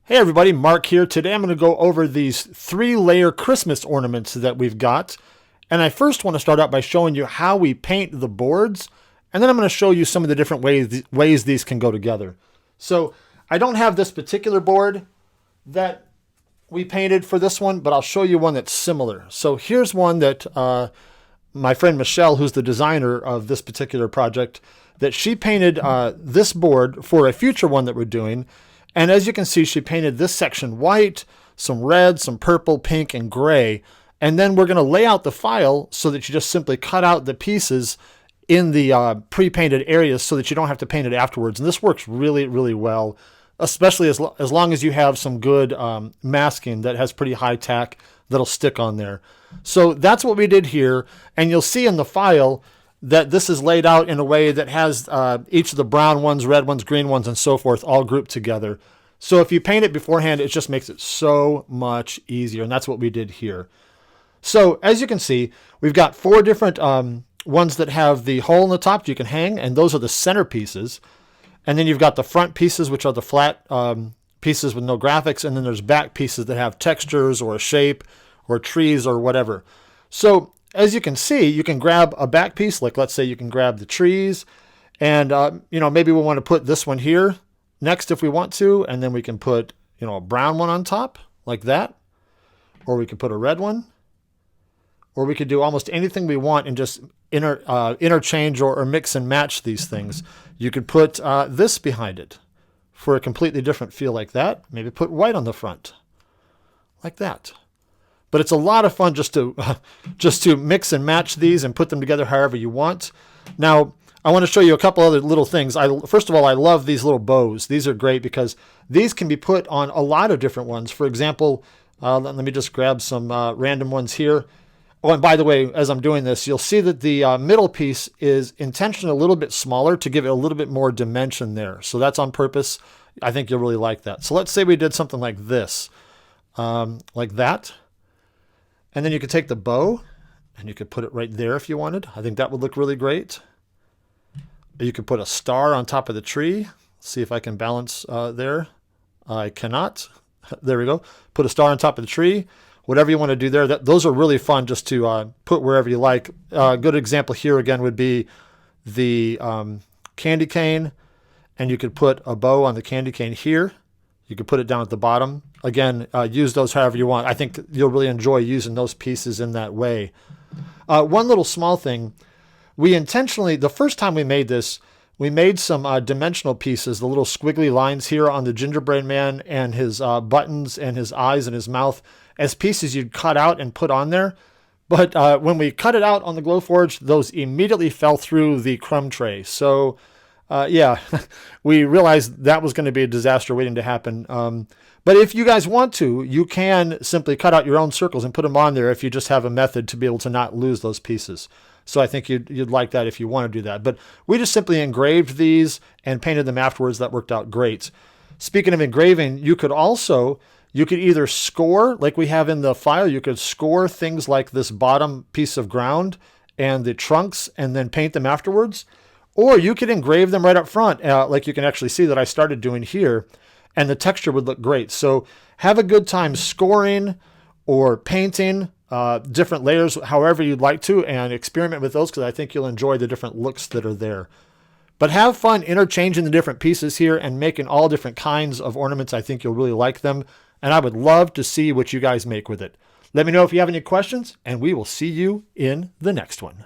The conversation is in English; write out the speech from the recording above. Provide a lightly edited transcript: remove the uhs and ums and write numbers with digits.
Hey everybody, Mark here. Today I'm going to go over these 3-layer Christmas ornaments that we've got. And I first want to start out by showing you how we paint the boards. And then I'm going to show you some of the different ways these can go together. So I don't have this particular board that we painted for this one, but I'll show you one that's similar. So here's one that my friend Michelle, who's the designer of this particular project, that she painted this board for a future one that we're doing. And as you can see, she painted this section white, some red, some purple, pink, and gray. And then we're going to lay out the file so that you just simply cut out the pieces in the pre-painted areas so that you don't have to paint it afterwards. And this works really, really well, especially as long as you have some good masking that has pretty high tack that'll stick on there. So that's what we did here. And you'll see in the file that this is laid out in a way that has each of the brown ones, red ones, green ones, and so forth all grouped together. So if you paint it beforehand, it just makes it so much easier, and that's what we did here. So as you can see, we've got 4 different ones that have the hole in the top that you can hang, and those are the center pieces. And then you've got the front pieces, which are the flat pieces with no graphics, and then there's back pieces that have textures or a shape or trees or whatever. So as you can see, you can grab a back piece, like let's say you can grab the trees, and maybe we want to put this one here next if we want to, and then we can put a brown one on top like that, or we could put a red one, or we could do almost anything we want and just interchange or mix and match these things. You could put this behind it for a completely different feel like that. Maybe put white on the front like that. But it's a lot of fun just to mix and match these and put them together however you want. Now, I want to show you a couple other little things. First of all, I love these little bows. These are great because these can be put on a lot of different ones. For example, let me just grab some random ones here. Oh, and by the way, as I'm doing this, you'll see that the middle piece is intentionally a little bit smaller to give it a little bit more dimension there. So that's on purpose. I think you'll really like that. So let's say we did something like this, like that. And then you could take the bow and you could put it right there if you wanted. I think that would look really great. You could put a star on top of the tree. See if I can balance there. I cannot. There we go. Put a star on top of the tree. Whatever you want to do there. Those are really fun just to put wherever you like. A good example here again would be the candy cane. And you could put a bow on the candy cane here. You could put it down at the bottom. Again, use those however you want. I think you'll really enjoy using those pieces in that way. One little small thing. We intentionally, the first time we made this, we made some dimensional pieces, the little squiggly lines here on the gingerbread man and his buttons and his eyes and his mouth as pieces you'd cut out and put on there. But when we cut it out on the Glowforge, those immediately fell through the crumb tray. So yeah, we realized that was going to be a disaster waiting to happen. But if you guys want to, you can simply cut out your own circles and put them on there if you just have a method to be able to not lose those pieces. So I think you'd like that if you want to do that. But we just simply engraved these and painted them afterwards. That worked out great. Speaking of engraving, you could either score, like we have in the file, you could score things like this bottom piece of ground and the trunks and then paint them afterwards. Or you could engrave them right up front, like you can actually see that I started doing here, and the texture would look great. So have a good time scoring or painting different layers, however you'd like to, and experiment with those because I think you'll enjoy the different looks that are there. But have fun interchanging the different pieces here and making all different kinds of ornaments. I think you'll really like them, and I would love to see what you guys make with it. Let me know if you have any questions, and we will see you in the next one.